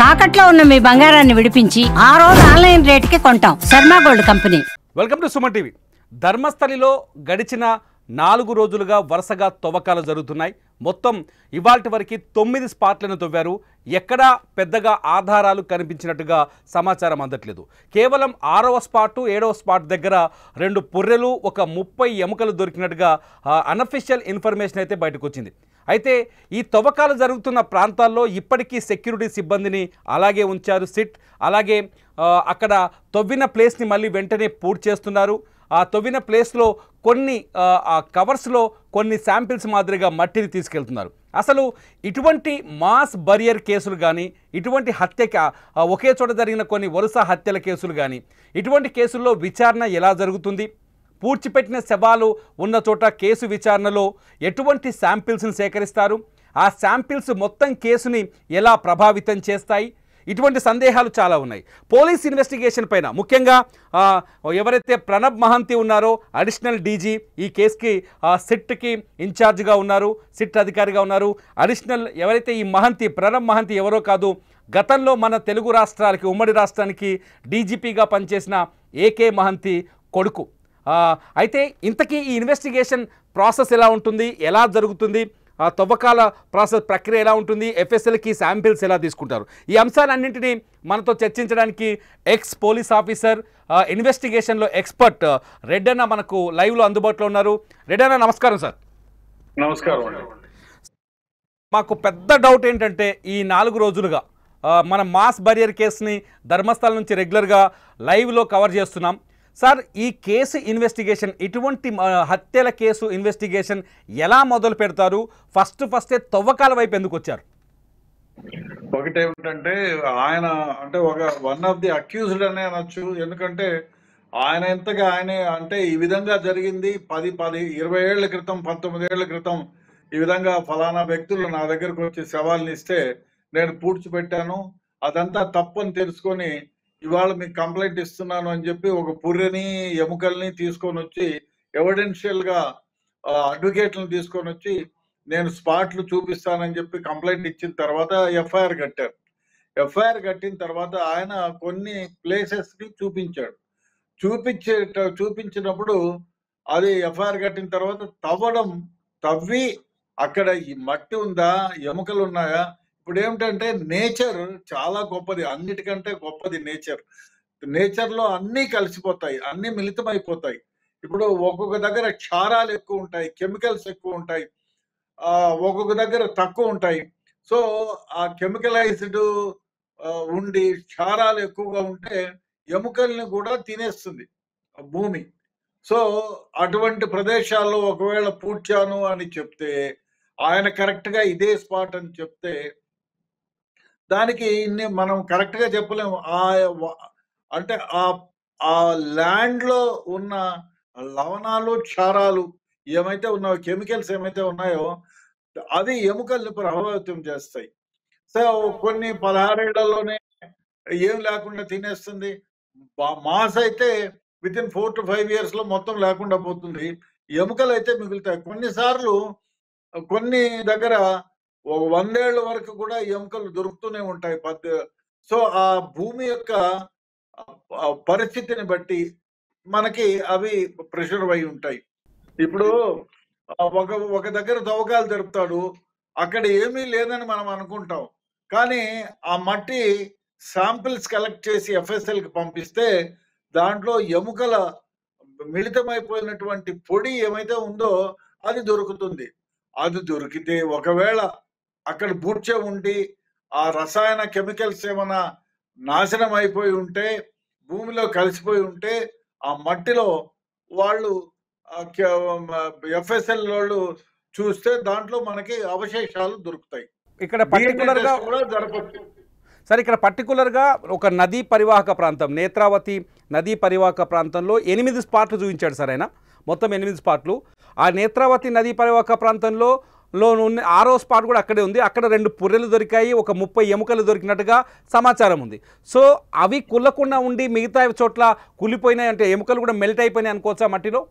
తాకట్లో ఉన్న మీ బంగారాన్ని విడిపించి ఆ రోజు ఆన్లైన్ రేటుకి కొంటాం. Sharma gold company. Welcome to Suman TV. ధర్మస్థలిలో గడిచిన 4 రోజులుగా వరుసగా తవ్వకాలు జరుగుతున్నాయి. మొత్తం ఇవాల్టి వరకు 9 స్పాట్లను తవ్వారు. ఎక్కడా పెద్దగా ఆధారాలు కనిపించినట్టుగా సమాచారం అందట్లేదు. కేవలం 6వ స్పాటు 7వ స్పాట్ దగ్గర 2 పుర్రెలు ఒక 30 ఎముకలు దొరికినట్టుగా అన్అఫీషియల్ ఇన్ఫర్మేషన్ అయితే బయటకు వచ్చింది. అయితే ఈ తవ్వకాలు జరుగుతున్న ప్రాంతాల్లో ఇప్పటికీ సెక్యూరిటీ సిబ్బందిని అలాగే ఉంచారు సిట్. అలాగే అక్కడ తవ్విన ప్లేస్ని మళ్ళీ వెంటనే పూర్తి చేస్తున్నారు. ఆ తవ్విన ప్లేస్లో కొన్ని కవర్స్లో కొన్ని శాంపిల్స్ మాదిరిగా మట్టిని తీసుకెళ్తున్నారు. అసలు ఇటువంటి మాస్ బరియర్ కేసులు కానీ, ఇటువంటి ఒకే చోట జరిగిన కొన్ని వరుస హత్యల కేసులు కానీ, ఇటువంటి కేసుల్లో విచారణ ఎలా జరుగుతుంది, పూడ్చిపెట్టిన శవాలు ఉన్న చోట కేసు విచారణలో ఎటువంటి శాంపిల్స్ని సేకరిస్తారు, ఆ శాంపిల్స్ మొత్తం కేసుని ఎలా ప్రభావితం చేస్తాయి, ఇటువంటి సందేహాలు చాలా ఉన్నాయి. పోలీస్ ఇన్వెస్టిగేషన్ పైన ముఖ్యంగా ఎవరైతే ప్రణబ్ మహంతి ఉన్నారో అడిషనల్ డీజీ ఈ కేసుకి సిట్కి ఇన్ఛార్జ్గా ఉన్నారు, సిట్ అధికారిగా ఉన్నారు. అడిషనల్ ఎవరైతే ఈ ప్రణబ్ మహంతి ఎవరో కాదు, గతంలో మన తెలుగు రాష్ట్రాలకి ఉమ్మడి రాష్ట్రానికి డీజీపీగా పనిచేసిన ఏకే మహంతి కొడుకు. అయితే ఇంతకీ ఈ ఇన్వెస్టిగేషన్ ప్రాసెస్ ఎలా ఉంటుంది, ఎలా జరుగుతుంది, తవ్వకాల ప్రక్రియ ఎలా ఉంటుంది, ఎఫ్ఎస్ఎల్కి శాంపిల్స్ ఎలా తీసుకుంటారు, ఈ అంశాలన్నింటినీ మనతో చర్చించడానికి ఎక్స్ పోలీస్ ఆఫీసర్, ఇన్వెస్టిగేషన్లో ఎక్స్పర్ట్ రెడ్డన్న మనకు లైవ్లో అందుబాటులో ఉన్నారు. రెడ్డన్న నమస్కారం సార్. నమస్కారం. మాకు పెద్ద డౌట్ ఏంటంటే ఈ 4 రోజులుగా మన మాస్ బరియర్ కేసుని ధర్మస్థలం నుంచి రెగ్యులర్గా లైవ్లో కవర్ చేస్తున్నాం. సార్, ఈ కేసు ఇన్వెస్టిగేషన్, ఇటువంటి హత్యల కేసు ఇన్వెస్టిగేషన్ ఎలా మొదలు పెడతారు? ఫస్టే తవ్వకాల వైపు ఎందుకు వచ్చారు? ఒకటేమిటంటే ఆయన అంటే వన్ ఆఫ్ ది అక్యూజ్డ్ అనే అనొచ్చు. ఎందుకంటే ఆయన ఎంతగా ఆయనే అంటే ఈ విధంగా జరిగింది 20 ఏళ్ల క్రితం 19 ఏళ్ల క్రితం ఈ విధంగా ఫలానా వ్యక్తులు నా దగ్గరకు వచ్చి సవాల్ని ఇస్తే నేను పూడ్చిపెట్టాను, అదంతా తప్పని తెలుసుకొని ఇవాళ మీకు కంప్లైంట్ ఇస్తున్నాను అని చెప్పి ఒక పుర్రెని ఎముకల్ని తీసుకొని వచ్చి ఎవిడెన్షియల్ గా అడ్వకేట్లను తీసుకొని వచ్చి నేను స్పాట్లు చూపిస్తానని చెప్పి కంప్లైంట్ ఇచ్చిన తర్వాత ఎఫ్ఐఆర్ కట్టారు. ఎఫ్ఐఆర్ కట్టిన తర్వాత ఆయన కొన్ని ప్లేసెస్ ని చూపించాడు. చూపించినప్పుడు అది ఎఫ్ఐఆర్ కట్టిన తర్వాత తవ్వి అక్కడ ఈ మట్టి ఉందా, ఎముకలు ఉన్నాయా. ఇప్పుడు ఏమిటంటే నేచర్ చాలా గొప్పది, అన్నిటికంటే గొప్పది నేచర్ లో అన్ని కలిసిపోతాయి, అన్ని మిళితమైపోతాయి. ఇప్పుడు ఒక్కొక్క దగ్గర క్షారాలు ఎక్కువ ఉంటాయి, కెమికల్స్ ఎక్కువ ఉంటాయి, ఒక్కొక్క దగ్గర తక్కువ ఉంటాయి. సో ఆ కెమికలైజ్డ్ ఉండి క్షారాలు ఎక్కువగా ఉంటే ఎముకల్ని కూడా తినేస్తుంది భూమి. సో అటువంటి ప్రదేశాల్లో ఒకవేళ పూడ్చాను అని చెప్తే, ఆయన కరెక్ట్ గా ఇదే స్పాట్ అని చెప్తే దానికి మనం కరెక్ట్ గా చెప్పలేము. అంటే ఆ ల్యాండ్ లో ఉన్న లవణాలు క్షారాలు ఏమైతే ఉన్నాయో, కెమికల్స్ ఏమైతే ఉన్నాయో అది ఎముకల్ని ప్రభావితం చేస్తాయి. సో కొన్ని 16 ఏళ్లలోనే ఏం లేకుండా తినేస్తుంది. మాస్ అయితే వితిన్ 4 to 5 years లో మొత్తం లేకుండా పోతుంది, ఎముకలు అయితే మిగులుతాయి. కొన్నిసార్లు కొన్ని దగ్గర 100 ఏళ్ల వరకు కూడా ఎముకలు దొరుకుతూనే ఉంటాయి. సో ఆ భూమి యొక్క పరిస్థితిని బట్టి మనకి అవి ప్రెషర్ అయి ఉంటాయి. ఇప్పుడు ఒక దగ్గర తవ్వకాలు జరుపుతాడు, అక్కడ ఏమీ లేదని మనం అనుకుంటాం, కానీ ఆ మట్టి శాంపిల్స్ కలెక్ట్ చేసి ఎఫ్ఎస్ఎల్ కి పంపిస్తే దాంట్లో ఎముకల మిళితమైపోయినటువంటి పొడి ఏమైతే ఉందో అది దొరుకుతుంది. అది దొరికితే ఒకవేళ అక్కడ బూడ్చే ఉండి ఆ రసాయన కెమికల్స్ ఏమైనా నాశనం అయిపోయి ఉంటే, భూమిలో కలిసిపోయి ఉంటే, ఆ మట్టిలో వాళ్ళు ఎఫ్ఎస్ఎల్ వాళ్ళు చూస్తే దాంట్లో మనకి అవశేషాలు దొరుకుతాయి. ఇక్కడ పర్టికులర్గా కూడా జరపచ్చు సార్. ఇక్కడ పర్టికులర్గా ఒక నదీ పరివాహక ప్రాంతం, నేత్రావతి నదీ పరివాహక ప్రాంతంలో 8 స్పాట్లు చూపించాడు సార్ ఆయన. మొత్తం 8 స్పాట్లు. ఆ నేత్రావతి నదీ పరివాహక ప్రాంతంలో ఉన్న 6వ స్పాట్ కూడా అక్కడే ఉంది. అక్కడ 2 పుర్రెలు దొరికాయి, ఒక 30 ఎముకలు దొరికినట్టుగా సమాచారం ఉంది. సో అవి కుల్లకుండా ఉండి మిగతా చోట్ల కులిపోయినాయి అంటే ఎముకలు కూడా మెల్ట్ అయిపోయినాయి అనుకోవచ్చా మట్టిలో?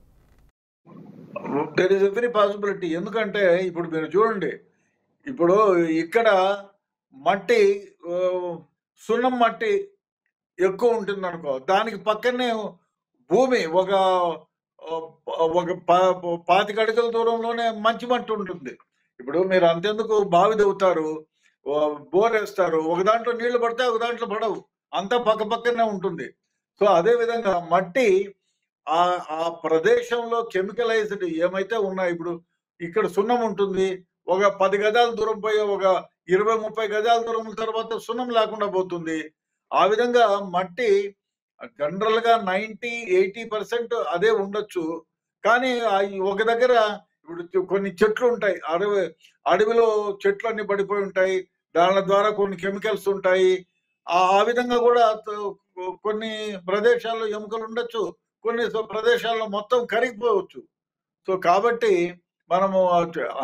There is every possibility. ఎందుకంటే ఇప్పుడు మీరు చూడండి, ఇప్పుడు ఇక్కడ మట్టి సున్నం మట్టి ఎక్కువ ఉంటుంది అనుకో, దానికి పక్కనే భూమి ఒక 25 అడుగుల దూరంలోనే మంచి మట్టి ఉంటుంది. ఇప్పుడు మీరు అంతెందుకు బావి తవ్వుతారు, బోర్ వేస్తారు, ఒక దాంట్లో నీళ్లు పడతాయి, ఒక దాంట్లో పడవు, అంతా పక్క పక్కనే ఉంటుంది. సో అదే విధంగా మట్టి ఆ ఆ ప్రదేశంలో కెమికలైజ్డ్ ఏమైతే ఉన్నాయి, ఇప్పుడు ఇక్కడ సున్నం ఉంటుంది, ఒక 10 గజాల దూరం పోయి ఒక 20-30 గజాల దూరం తర్వాత సున్నం లేకుండా పోతుంది. ఆ విధంగా మట్టి జనరల్ గా 90-80% అదే ఉండొచ్చు. కానీ ఒక దగ్గర ఇప్పుడు కొన్ని చెట్లు ఉంటాయి, అడవిలో చెట్లు అన్ని పడిపోయి ఉంటాయి, దాని ద్వారా కొన్ని కెమికల్స్ ఉంటాయి. ఆ విధంగా కూడా కొన్ని ప్రదేశాల్లో ఎముకలు ఉండొచ్చు, కొన్ని ప్రదేశాల్లో మొత్తం కరిగిపోవచ్చు. సో కాబట్టి మనము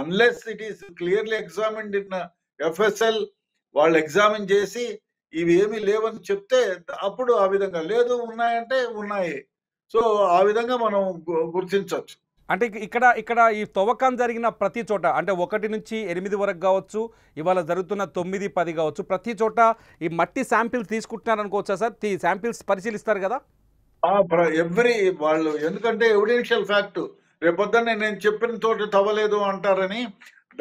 unless it is clearly examined in FSL, వాళ్ళు ఎగ్జామిన్ చేసి ఇవి ఏమీ లేవని చెప్తే అప్పుడు ఆ విధంగా, లేదు ఉన్నాయంటే ఉన్నాయి. సో ఆ విధంగా మనం గుర్తించవచ్చు. అంటే ఇక్కడ ఈ తవ్వకం జరిగిన ప్రతి చోట, అంటే 1 నుంచి 8 వరకు కావచ్చు, ఇవాళ జరుగుతున్న 9, 10 కావచ్చు, ప్రతి చోట ఈ మట్టి శాంపిల్స్ తీసుకుంటున్నారు అనుకోవచ్చా సార్? శాంపిల్స్ పరిశీలిస్తారు కదా వాళ్ళు, ఎందుకంటే ఎవిడెన్షియల్ ఫ్యాక్ట్, రేపొద్దున్నే నేను చెప్పిన తోటి తవ్వలేదు అంటారని.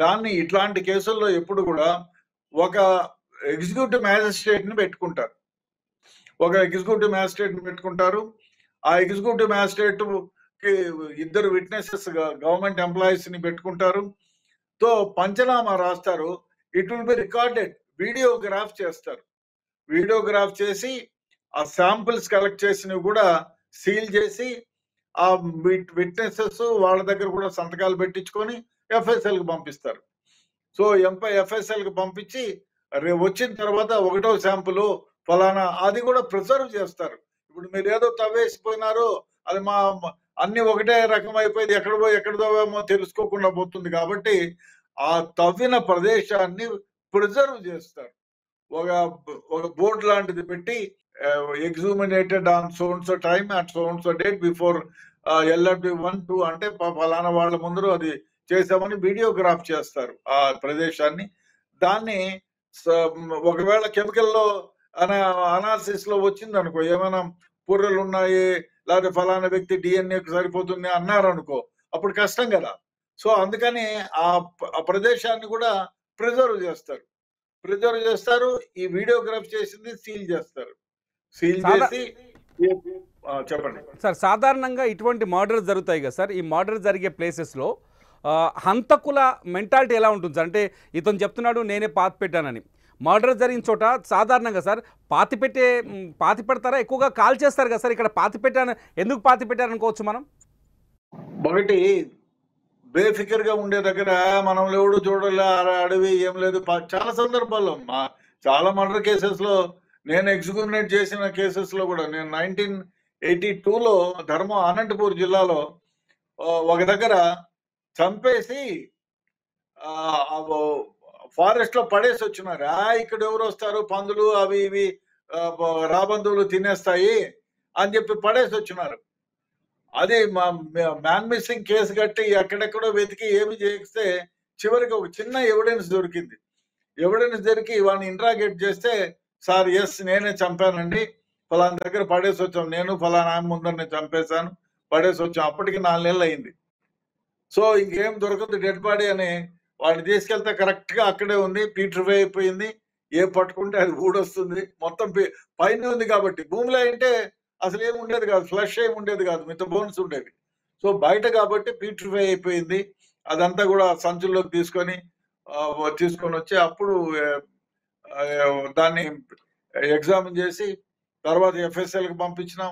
దాన్ని ఇట్లాంటి కేసుల్లో ఎప్పుడు కూడా ఒక ఎగ్జిక్యూటివ్ మ్యాజిస్ట్రేట్ ని పెట్టుకుంటారు. ఆ ఎగ్జిక్యూటివ్ మ్యాజిస్ట్రేట్ కి 2 విట్నెసెస్ గవర్నమెంట్ ఎంప్లాయీస్ ని పెట్టుకుంటారు. తో పంచనామా రాస్తారు. It will be recorded, videograph చేస్తారు. వీడియోగ్రాఫ్ చేసి ఆ శాంపిల్స్ కలెక్ట్ చేసినవి కూడా సీల్ చేసి ఆ విట్నెసెస్ వాళ్ళ దగ్గర కూడా సంతకాలు పెట్టించుకొని FSL కి పంపిస్తారు. సో FSL కి పంపించి వచ్చిన తర్వాత 1వ శాంపుల్ ఫలానా, అది కూడా ప్రిజర్వ్ చేస్తారు. ఇప్పుడు మీరు ఏదో తవ్వేసిపోయినారో, అది అన్ని ఒకటే రకం అయిపోయింది, ఎక్కడ తవ్వామో తెలుసుకోకుండా పోతుంది. కాబట్టి ఆ తవ్విన ప్రదేశాన్ని ప్రిజర్వ్ చేస్తారు. ఒక బోర్డు లాంటిది పెట్టి exhumed on so and so time at so and so date before LRB 1, 2 అంటే ఫలానా వాళ్ళ ముందు అది చేసామని వీడియోగ్రాఫ్ చేస్తారు ఆ ప్రదేశాన్ని. దాన్ని ఒకవేళ కెమికల్లో అనాలిసిస్ లో వచ్చింది అనుకో, ఏమైనా పుర్రెలు ఉన్నాయి, లేకపోతే ఫలానా వ్యక్తి DNA సరిపోతుంది అన్నారు అనుకో, అప్పుడు కష్టం కదా. సో అందుకని ఆ ప్రదేశాన్ని కూడా ప్రిజర్వ్ చేస్తారు. ఈ వీడియోగ్రాఫ్ చేసింది సీల్ చేస్తారు. చెప్పండి సార్. సాధారణంగా ఇటువంటి మర్డర్స్ జరుగుతాయి కదా సార్, ఈ మర్డర్ జరిగే ప్లేసెస్లో హంతకుల మెంటాలిటీ ఎలా ఉంటుంది సార్? అంటే ఇతను చెప్తున్నాడు నేనే పాతి పెట్టానని. మర్డర్ జరిగిన చోట సాధారణంగా సార్ పాతి పెడతారా, ఎక్కువగా కాల్ చేస్తారు కదా సార్? ఇక్కడ ఎందుకు పాతి పెట్టారనుకోవచ్చు మనం? ఒకటి, బేఫికర్గా ఉండే దగ్గర మనం ఎవడు చూడలే, అడవి ఏం లేదు. చాలా సందర్భాల్లో చాలా మర్డర్ కేసెస్లో, నేను ఎగ్జిక్యూట్ చేసిన కేసెస్లో కూడా, నేను 1982లో అనంతపూర్ జిల్లాలో ఒక దగ్గర చంపేసి ఫారెస్ట్ లో పడేసి వచ్చినారు. ఇక్కడ ఎవరు వస్తారు, పందులు అవి ఇవి రాబందువులు తినేస్తాయి అని చెప్పి పడేసి వచ్చినారు. అది మ్యాన్ మిస్సింగ్ కేసు కట్టి ఎక్కడెక్కడో వెతికి ఏమి చేస్తే చివరికి ఒక చిన్న ఎవిడెన్స్ దొరికి వాడిని ఇంట్రాగేట్ చేస్తే, సార్ ఎస్ నేనే చంపానండి, ఫలానా దగ్గర పడేసి వచ్చాం, నేను ఫలానా ఆమె ముందర చంపేశాను, పడేసి వచ్చాం. అప్పటికి 4 నెలలు అయింది. సో ఇంకేం దొరకదు డెడ్ బాడీ అని వాడిని తీసుకెళ్తే కరెక్ట్ గా అక్కడే ఉంది, పీట్రిఫై అయిపోయింది. ఏ పట్టుకుంటే అది ఊడొస్తుంది, మొత్తం పైన ఉంది కాబట్టి. భూమిలో అంటే అసలు ఏమి ఉండేది కాదు, ఫ్లష్ ఏమి ఉండేది కాదు, మిగతా బోన్స్ ఉండేవి. సో బయట కాబట్టి పీట్రిఫై అయిపోయింది. అదంతా కూడా సంచుల్లోకి తీసుకొని వచ్చి అప్పుడు దాన్ని ఎగ్జామిన్ చేసి తర్వాత FSL కి పంపించినాం.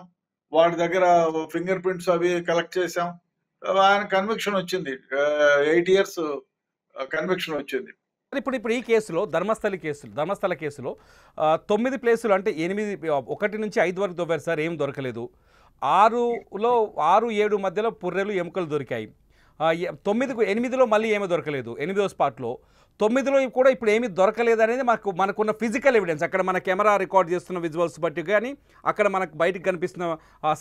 వాడి దగ్గర ఫింగర్ ప్రింట్స్ అవి కలెక్ట్ చేసాం. ఆయన కన్విక్షన్ వచ్చింది, 8 years కన్విక్షన్ వచ్చింది. ఇప్పుడు ఈ కేసులో ధర్మస్థల కేసులో 9 ప్లేసులు, అంటే 1 నుంచి 5 వరకు దొరికారు సార్, ఏం దొరకలేదు. 6-7 మధ్యలో పుర్రెలు ఎముకలు దొరికాయి. 8లో మళ్ళీ ఏమీ దొరకలేదు. 8వ స్పాట్లో 9లో కూడా ఇప్పుడు ఏమీ దొరకలేదు అనేది మనకున్న ఫిజికల్ ఎవిడెన్స్. అక్కడ మన కెమెరా రికార్డ్ చేస్తున్న విజువల్స్ బట్టి కానీ, అక్కడ మనకు బయటకు కనిపిస్తున్న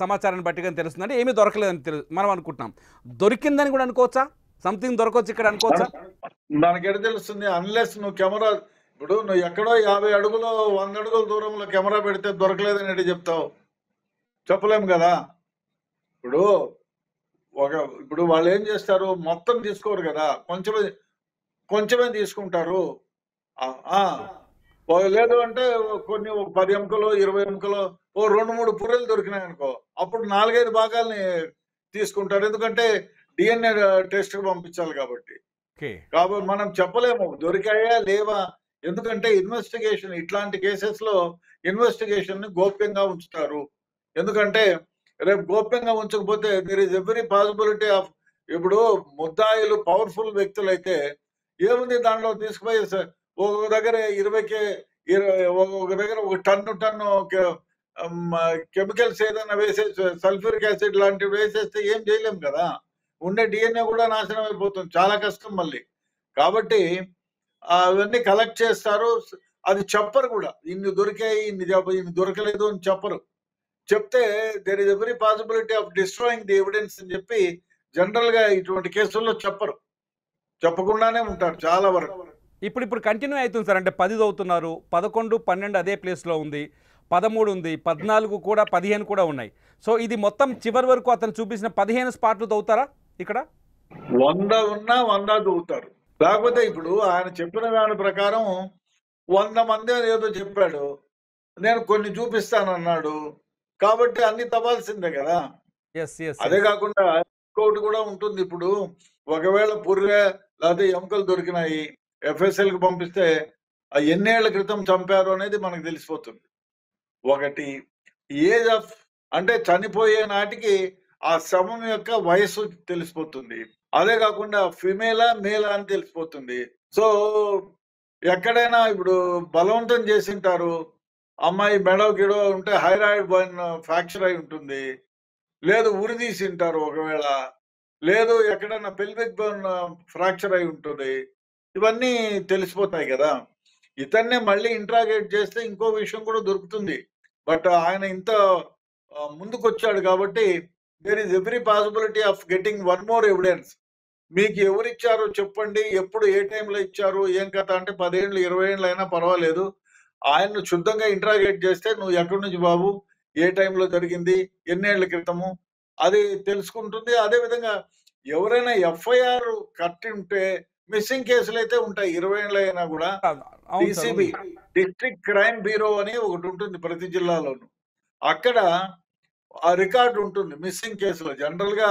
సమాచారాన్ని బట్టి కానీ తెలుస్తుందంటే ఏమీ దొరకలేదని మనం అనుకుంటున్నాం. దొరికిందని కూడా అనుకోవచ్చా? సంథింగ్ దొరకవచ్చు ఇక్కడ అనుకోవచ్చా? మనకి ఎడ తెలుస్తుంది, అన్లెస్ నువ్వు ఇప్పుడు నువ్వు ఎక్కడో 50 అడుగులు 100 అడుగుల దూరంలో కెమెరా పెడితే దొరకలేదని ఎట్లా చెప్తావు? చెప్పలేము కదా. ఇప్పుడు ఇప్పుడు వాళ్ళు ఏం చేస్తారు, మొత్తం తీసుకోరు కదా, కొంచెమే తీసుకుంటారు. లేదు అంటే కొన్ని 10 ఎముకలు 20 ఎముకలు 2-3 పుర్రెలు దొరికినాయి అనుకో, అప్పుడు 4-5 భాగాల్ని తీసుకుంటారు. ఎందుకంటే DNA టెస్ట్ పంపించాలి కాబట్టి. కాబట్టి మనం చెప్పలేము దొరికాయా లేవా. ఎందుకంటే ఇన్వెస్టిగేషన్ ఇట్లాంటి కేసెస్ లో ఇన్వెస్టిగేషన్ ని గోప్యంగా ఉంచుతారు. ఎందుకంటే రేపు గోప్యంగా ఉంచకపోతే there is every possibility of, ఇప్పుడు ముద్దాయిలు పవర్ఫుల్ వ్యక్తులు అయితే ఏముంది దాంట్లో తీసుకుపోయి ఒక దగ్గర 20 ఒక దగ్గర 1 టన్ను కెమికల్స్ ఏదైనా వేసేసి సల్ఫ్యూరిక్ యాసిడ్ లాంటివి వేసేస్తే ఏం చేయలేం కదా. ఉండే DNA కూడా నాశనం అయిపోతుంది, చాలా కష్టం మళ్ళీ. కాబట్టి అవన్నీ కలెక్ట్ చేస్తారు, అది చెప్పరు కూడా, ఇన్ని దొరికాయి ఇన్ని దొరకలేదు అని చెప్పరు. చెప్తే there is every possibility of destroying the evidence అని చెప్పి జనరల్ గా ఇటువంటి కేసుల్లో చెప్పరు, చెప్పకుండానే ఉంటారు చాలా వరకు. ఇప్పుడు కంటిన్యూ అవుతుంది సార్. అంటే 10 అవుతున్నారు, 11, 12 అదే ప్లేస్లో ఉంది, 13 ఉంది, 14 కూడా 15 కూడా ఉన్నాయి. సో ఇది మొత్తం చివరి వరకు అతను చూపించిన 15 స్పాట్లు తవ్వుతారా ఇక్కడ? 100 ఉన్నా 100 దూవుతారు. లేకపోతే ఇప్పుడు ఆయన చెప్పిన దాని ప్రకారం 100 మంది ఏదో చెప్పాడు, నేను కొన్ని చూపిస్తానన్నాడు, కాబట్టి అన్ని తవ్వాల్సిందే కదా. అదే కాకుండా ఇంకోటి కూడా ఉంటుంది. ఇప్పుడు ఒకవేళ పుర్రె లేకపోతే ఎముకలు దొరికినాయి, FSL కి పంపిస్తే ఎన్నేళ్ల క్రితం చంపారు అనేది మనకు తెలిసిపోతుంది. ఒకటి ఏజ్ ఆఫ్, అంటే చనిపోయే నాటికి ఆ శవం యొక్క వయస్సు తెలిసిపోతుంది. అదే కాకుండా ఫిమేలా మేలా అని తెలిసిపోతుంది. సో ఎక్కడైనా ఇప్పుడు బలవంతం చేసింటారు, అమ్మాయి మెడ గిడో ఉంటే హైరాయిడ్ బోన్ ఫ్రాక్చర్ అయి ఉంటుంది, లేదు ఉరి తీసింటారు ఒకవేళ, లేదు ఎక్కడైనా పెల్విక్ బోన్ ఫ్రాక్చర్ అయి ఉంటుంది. ఇవన్నీ తెలిసిపోతాయి కదా. ఇతన్నే మళ్ళీ ఇంట్రాగేట్ చేస్తే ఇంకో విషయం కూడా దొరుకుతుంది. బట్ ఆయన ఇంత ముందుకు వచ్చాడు కాబట్టి there is every possibility of getting one more evidence. మీకు ఎవరిచ్చారో చెప్పండి, ఎప్పుడు ఏ టైంలో ఇచ్చారు, ఏం కథ అంటే 10 ఏళ్ళు 20 ఏళ్ళు అయినా పర్వాలేదు, ఆయన్ను శుద్ధంగా ఇంట్రాగేట్ చేస్తే నువ్వు ఎక్కడి నుంచి బాబు, ఏ టైంలో జరిగింది, ఎన్నేళ్ల క్రితము, అది తెలుసుకుంటుంది. అదేవిధంగా ఎవరైనా FIR కట్టి ఉంటే మిస్సింగ్ కేసులు అయితే ఉంటాయి 20 ఏళ్ళు అయినా కూడా. DCB డిస్ట్రిక్ట్ క్రైమ్ బ్యూరో అని ఒకటి ఉంటుంది ప్రతి జిల్లాలోను, అక్కడ ఆ రికార్డు ఉంటుంది మిస్సింగ్ కేసులో. జనరల్ గా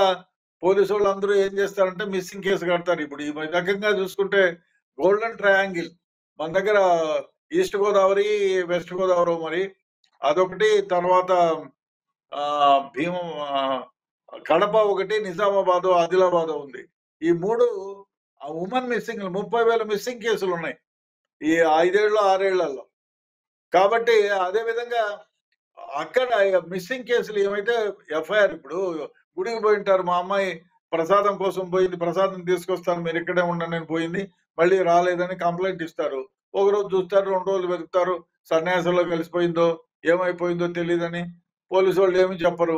పోలీసు వాళ్ళు అందరూ ఏం చేస్తారంటే మిస్సింగ్ కేసు కడతారు. ఇప్పుడు ఈ రకంగా చూసుకుంటే గోల్డెన్ ట్రయాంగిల్ మన దగ్గర ఈస్ట్ గోదావరి, వెస్ట్ గోదావరి, మరి అదొకటి, తర్వాత కడప ఒకటి, నిజామాబాద్, ఆదిలాబాద్ ఉంది. ఈ 3 ఉమెన్ మిస్సింగ్ 30,000 మిస్సింగ్ కేసులు ఉన్నాయి ఈ 5 ఏళ్ళు 6 ఏళ్లలో. కాబట్టి అదే విధంగా అక్కడ మిస్సింగ్ కేసులు ఏమైతే FIR, ఇప్పుడు గుడికి పోయింటారు, మా అమ్మాయి ప్రసాదం కోసం పోయింది, ప్రసాదం తీసుకొస్తాను మీరు ఇక్కడే ఉండండి అని పోయింది, మళ్ళీ రాలేదని కంప్లైంట్ ఇస్తారు. ఒక రోజు చూస్తారు, 2 రోజులు వెతుకుతారు, సన్యాసంలో కలిసిపోయిందో ఏమైపోయిందో తెలియదని పోలీసు వాళ్ళు ఏమి చెప్పరు.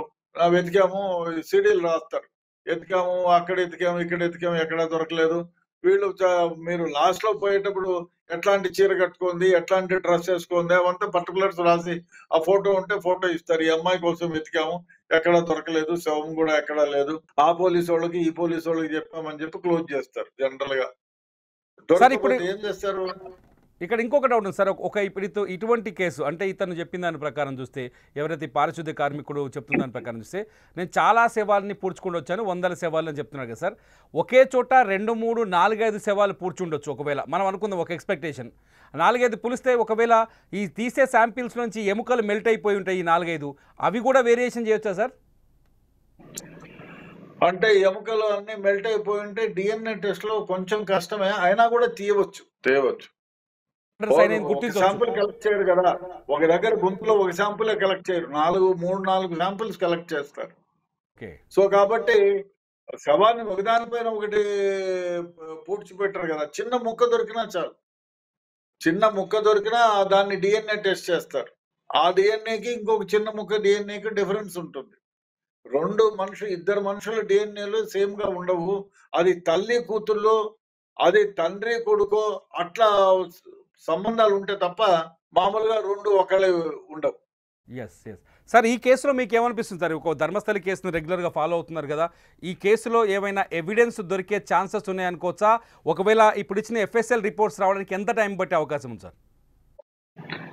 వెతికాము, సీడీలు రాస్తారు, ఎతికాము, అక్కడ ఎతికాము, ఇక్కడ ఎతికాము, ఎక్కడా దొరకలేదు. వీళ్ళు మీరు లాస్ట్ లో పోయేటప్పుడు ఎట్లాంటి చీర కట్టుకుంది, ఎట్లాంటి డ్రెస్ వేసుకుంది, అవంతా పర్టికులర్స్ రాసి ఆ ఫోటో ఉంటే ఫోటో ఇస్తారు. ఈ అమ్మాయి కోసం వెతికాము, ఎక్కడా దొరకలేదు, శవం కూడా ఎక్కడా లేదు, ఆ పోలీసు వాళ్ళకి ఈ పోలీసు వాళ్ళకి చెప్పామని చెప్పి క్లోజ్ చేస్తారు జనరల్ గా. దొరకకపోతే ఏం చేస్తారు? ఇక్కడ ఇంకొక డౌట్ ఉంది సార్. ఇప్పుడు ఇటువంటి కేసు అంటే ఇతను చెప్పిన దాని ప్రకారం చూస్తే, ఎవరైతే పారిశుద్ధ్య కార్మికుడు చెప్తున్న దాని ప్రకారం చూస్తే, నేను చాలా సేవల్ని పూడ్చుకుంటూ వచ్చాను, 100 సేవలు అని చెప్తున్నారు కదా సార్. ఒకే చోట 2, 3, 4, 5 సేవలు పూడ్చుండొచ్చు ఒకవేళ. మనం అనుకుందాం ఒక ఎక్స్పెక్టేషన్, 4, 5 పులిస్తే ఒకవేళ ఈ తీసే శాంపిల్స్ నుంచి ఎముకలు మెల్ట్ అయిపోయి ఉంటాయి ఈ 4, 5, అవి కూడా వేరియేషన్ చేయొచ్చా సార్? అంటే ఎముకలు అన్ని మెల్ట్ అయిపోయి ఉంటే DNA టెస్ట్ లో కొంచెం కష్టమే, అయినా కూడా తీయవచ్చు. శాంపుల్ కలెక్ట్ చేయరు కదా, ఒక దగ్గర గుంపులో ఒక శాంపుల్ కలెక్ట్ చేయరు, 3-4 శాంపుల్స్ కలెక్ట్ చేస్తారు. సో కాబట్టి శవాన్ని ఒకదానిపైన ఒకటి పూడ్చిపెట్టరు కదా. చిన్న ముక్క దొరికినా చాలు, చిన్న ముక్క దొరికినా దాన్ని DNA టెస్ట్ చేస్తారు. ఆ DNAకి ఇంకొక చిన్న ముక్క DNAకి డిఫరెన్స్ ఉంటుంది. 2 మనుషుల DNAలు సేమ్ గా ఉండవు. అది తల్లి కూతుర్లో, అది తండ్రి కొడుకో అట్లా సంబంధాలు ఉంటే తప్ప మామూలుగా రెండు ఒకళ్ళే ఉండవు. ఎస్ ఎస్ సార్, ఈ కేసులో మీకు ఏమనిపిస్తుంది సార్? ఒక ధర్మస్థలి కేసును రెగ్యులర్గా ఫాలో అవుతున్నారు కదా, ఈ కేసులో ఏమైనా ఎవిడెన్స్ దొరికే ఛాన్సెస్ ఉన్నాయనుకోవచ్చా? ఒకవేళ ఇప్పుడు ఇచ్చిన ఎఫ్ఎస్ఎల్ రిపోర్ట్స్ రావడానికి ఎంత టైం పట్టే అవకాశం ఉంది సార్?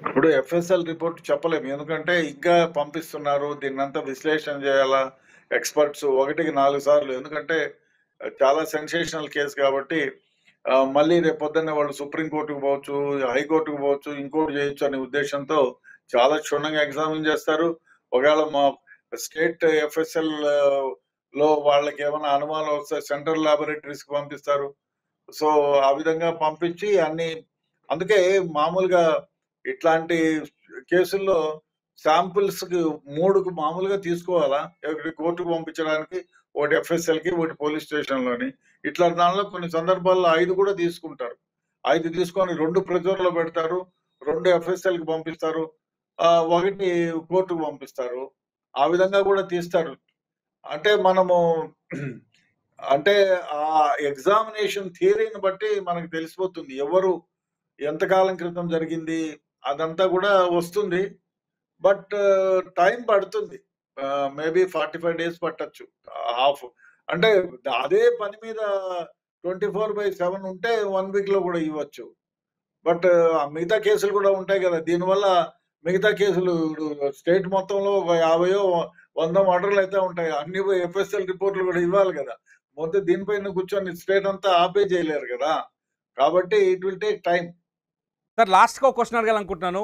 ఇప్పుడు ఎఫ్ఎస్ఎల్ రిపోర్ట్ చెప్పలేము, ఎందుకంటే ఇంకా పంపిస్తున్నారు, దీన్నంతా విశ్లేషణ చేయాలా ఎక్స్పర్ట్స్ 1కి 4 సార్లు, ఎందుకంటే చాలా సెన్సేషనల్ కేసు కాబట్టి మళ్ళీ రేపు పొద్దున్నే వాళ్ళు సుప్రీంకోర్టుకు పోవచ్చు, హైకోర్టుకు పోవచ్చు, ఇంకోటి చేయొచ్చు అనే ఉద్దేశంతో చాలా క్షుణ్ణంగా ఎగ్జామిన్ చేస్తారు. ఒకవేళ మా స్టేట్ ఎఫ్ఎస్ఎల్ లో వాళ్ళకి ఏమైనా అనుమానం వస్తే సెంట్రల్ ల్యాబొరేటరీస్ కి పంపిస్తారు. సో ఆ విధంగా పంపించి అన్ని, అందుకే మామూలుగా ఇట్లాంటి కేసుల్లో శాంపిల్స్ కి 3కు మామూలుగా తీసుకోవాలా, ఒకటి కోర్టుకు పంపించడానికి, ఒకటి ఎఫ్ఎస్ఎల్ కి, ఒకటి పోలీస్ స్టేషన్ లోని. ఇట్లా దానిలో కొన్ని సందర్భాల్లో 5 కూడా తీసుకుంటారు. 5 తీసుకొని 2 ప్రిజర్వ్ లో పెడతారు, 2 ఎఫ్ఎస్ఎల్ కి పంపిస్తారు, 1 కోర్టుకు పంపిస్తారు. ఆ విధంగా కూడా తీస్తారు. అంటే మనము అంటే ఆ ఎగ్జామినేషన్ థియరీని బట్టి మనకు తెలిసిపోతుంది ఎవరు ఎంతకాలం క్రితం జరిగింది, అదంతా కూడా వస్తుంది. బట్ టైం పడుతుంది, మేబీ 45 డేస్ పట్టచ్చు. హాఫ్ అంటే అదే పని మీద 24/7 ఉంటే 1 వీక్ లో కూడా ఇవ్వచ్చు. బట్ మిగతా కేసులు కూడా ఉంటాయి కదా, దీనివల్ల మిగతా కేసులు స్టేట్ మొత్తంలో ఒక 50-100 మర్డర్లు అయితే ఉంటాయి. అన్ని ఎఫ్ఎస్ఎల్ రిపోర్ట్లు కూడా ఇవ్వాలి కదా, మొత్తం దీనిపైన కూర్చొని స్టేట్ అంతా ఆపే చేయలేరు కదా, కాబట్టి it will take time. Sir, లాస్ట్గా ఒక క్వశ్చన్ అడగాలనుకుంటున్నాను.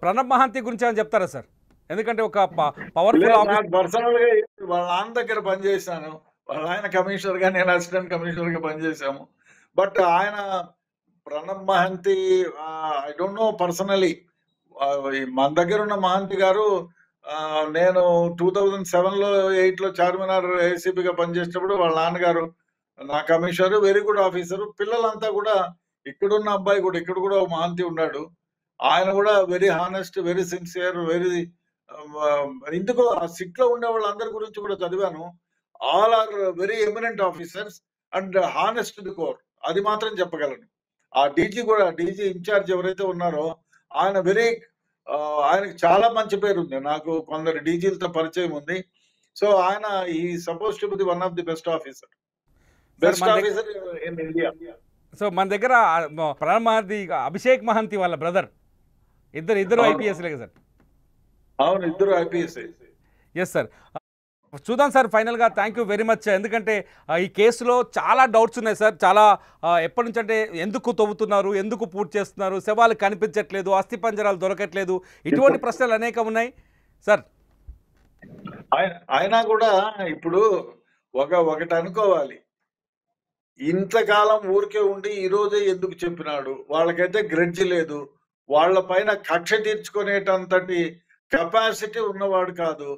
ప్రణబ్ మహాంతి గురించి ఏమైనా చెప్తారా సార్? ఎందుకంటే ఒక పవర్ఫుల్ పర్సనల్ గా వాళ్ళ నాన్న దగ్గర పనిచేశాను, వాళ్ళ ఆయన కమిషనర్ గా, నేను అసిస్టెంట్ కమిషనర్ గా పనిచేశాము. బట్ ఆయన Pranab Mahanti I don't know personally. మన దగ్గర ఉన్న మహంతి గారు, నేను 2007లో 8లో చార్మినార్ ఏసీపీగా పనిచేసేటప్పుడు వాళ్ళ నాన్నగారు నా కమిషనర్, వెరీ గుడ్ ఆఫీసర్. పిల్లలంతా కూడా ఇక్కడున్న అబ్బాయి కూడా, ఇక్కడ కూడా మహంతి ఉన్నాడు, ఆయన కూడా very honest, very sincere, very ఇందుకు ఆ సిట్ లో ఉండే వాళ్ళందరి గురించి కూడా చదివాను. All are very eminent officers and honest the core, అది మాత్రం చెప్పగలను. ఆ డీజీ కూడా, డీజీ ఇన్ఛార్జ్ ఎవరైతే ఉన్నారో ఆయన ఆయనకి చాలా మంచి పేరు ఉంది, నాకు కొందరు డీజీలతో పరిచయం ఉంది. సో ఆయన ఈ suppose to be one of the best officer in India. So మన దగ్గర ప్రణబ్ మహంతి, అభిషేక్ మహంతి వాళ్ళ బ్రదర్, ఇద్దరు ఐపీఎస్ లే సార్? అవును, ఇద్దరు ఐపీఎస్. ఎస్ సార్, చూద్దాం సార్. ఫైనల్గా థ్యాంక్ యూ వెరీ మచ్. ఎందుకంటే ఈ కేసులో చాలా డౌట్స్ ఉన్నాయి సార్. చాలా ఎప్పటి నుంచి అంటే ఎందుకు తవ్వుతున్నారు, ఎందుకు పూర్తి చేస్తున్నారు, శవాలు కనిపించట్లేదు, అస్థిపంజరాలు దొరకట్లేదు, ఇటువంటి ప్రశ్నలు అనేకం ఉన్నాయి సార్. అయినా కూడా ఇప్పుడు ఒకటి అనుకోవాలి, ఇంతకాలం ఊరికే ఉండి ఈ రోజే ఎందుకు చెప్పినాడు? వాళ్ళకైతే గ్రెడ్జ్ లేదు, వాళ్ళ పైన కక్ష తీర్చుకునేటంతటి కెపాసిటీ ఉన్నవాడు కాదు.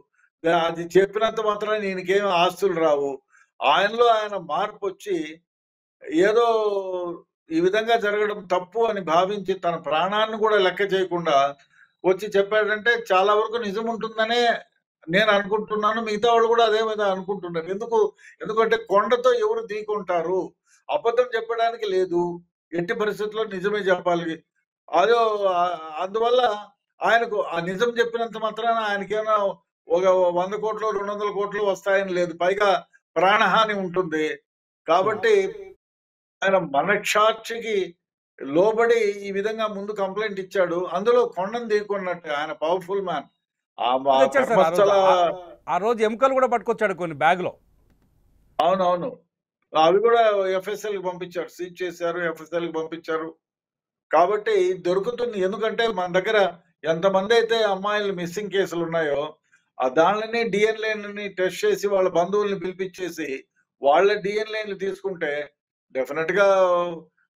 అది చెప్పినంత మాత్రం ఈయనకేం ఆస్తులు రావు. ఆయనలో ఆయన మార్పు వచ్చి ఏదో ఈ విధంగా జరగడం తప్పు అని భావించి తన ప్రాణాన్ని కూడా లెక్క చేయకుండా వచ్చి చెప్పాడంటే చాలా వరకు నిజం ఉంటుందనే నేను అనుకుంటున్నాను. మిగతా వాళ్ళు కూడా అదే విధంగా అనుకుంటున్నారు. ఎందుకంటే కొండతో ఎవరు ఢీకొంటారు? అబద్ధం చెప్పడానికి లేదు, ఎట్టి పరిస్థితుల్లో నిజమే చెప్పాలి. అదో అందువల్ల ఆయనకు ఆ నిజం చెప్పినంత మాత్రాన ఆయనకేమైనా ఒక 100 కోట్లు 200 కోట్లు వస్తాయని లేదు, పైగా ప్రాణహాని ఉంటుంది. కాబట్టి ఆయన మనక్షాక్షికి లోబడి ఈ విధంగా ముందు కంప్లైంట్ ఇచ్చాడు. అందులో కొండను ఢీకొన్నట్టు ఆయన పవర్ఫుల్ మ్యాన్. ఆ రోజు ఎముకలు కూడా పట్టుకొచ్చాడు కొన్ని బ్యాగ్ లో. అవునవును, అవి కూడా ఎఫ్ఎస్ఎల్ కి పంపించారు, సీజ్ చేశారు, ఎఫ్ఎస్ఎల్ కి పంపించారు. కాబట్టి దొరుకుతుంది. ఎందుకంటే మన దగ్గర ఎంతమంది అయితే అమ్మాయిలు మిస్సింగ్ కేసులు ఉన్నాయో దానిని డిఎన్ఏని టెస్ట్ చేసి వాళ్ళ బంధువుల్ని పిలిపించేసి వాళ్ళ డిఎన్ఏలు తీసుకుంటే డెఫినెట్ గా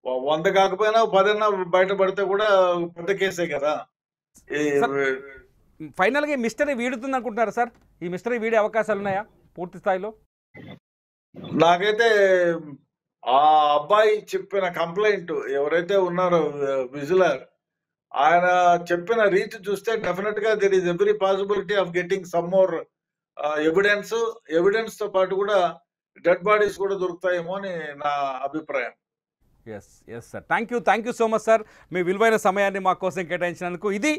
100 కాకపోయినా 10 బయటపడితే కూడా పెద్ద కేసే కదా. ఫైనల్ గా మిస్టరీ వీడుతుంది అనుకుంటున్నారా సార్? ఈ మిస్టరీ వీడే అవకాశాలు ఉన్నాయా పూర్తి స్థాయిలో? నాకైతే ఆ అబ్బాయి చెప్పిన కంప్లైంట్ ఎవరైతే ఉన్నారో విజిలర్, ఆయన చెప్పిన రీతి చూస్తే డెఫినెట్ గా there is every possibility of getting some more evidence తో పాటు కూడా డెడ్ బాడీస్ కూడా దొరుకుతాయేమో అని నా అభిప్రాయం. Yes sir, thank you so much sir, మీ విలువైన సమయాన్ని మా కోసం కేటాయించినందుకు. ఇది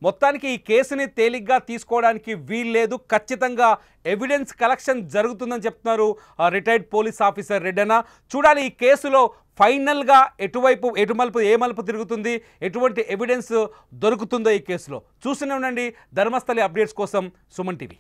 మొత్తానికి ఈ కేసుని తేలిగ్గా తీసుకోవడానికి వీల్లేదు, ఖచ్చితంగా ఎవిడెన్స్ కలెక్షన్ జరుగుతుందని చెప్తున్నారు రిటైర్డ్ పోలీస్ ఆఫీసర్ రెడ్డన్న. చూడాలి ఈ కేసులో ఫైనల్గా ఎటు మలుపు తిరుగుతుంది, ఎటువంటి ఎవిడెన్స్ దొరుకుతుందో ఈ కేసులో. చూస్తూనే ఉండండి ధర్మస్థలి అప్డేట్స్ కోసం సుమన్ టీవీ.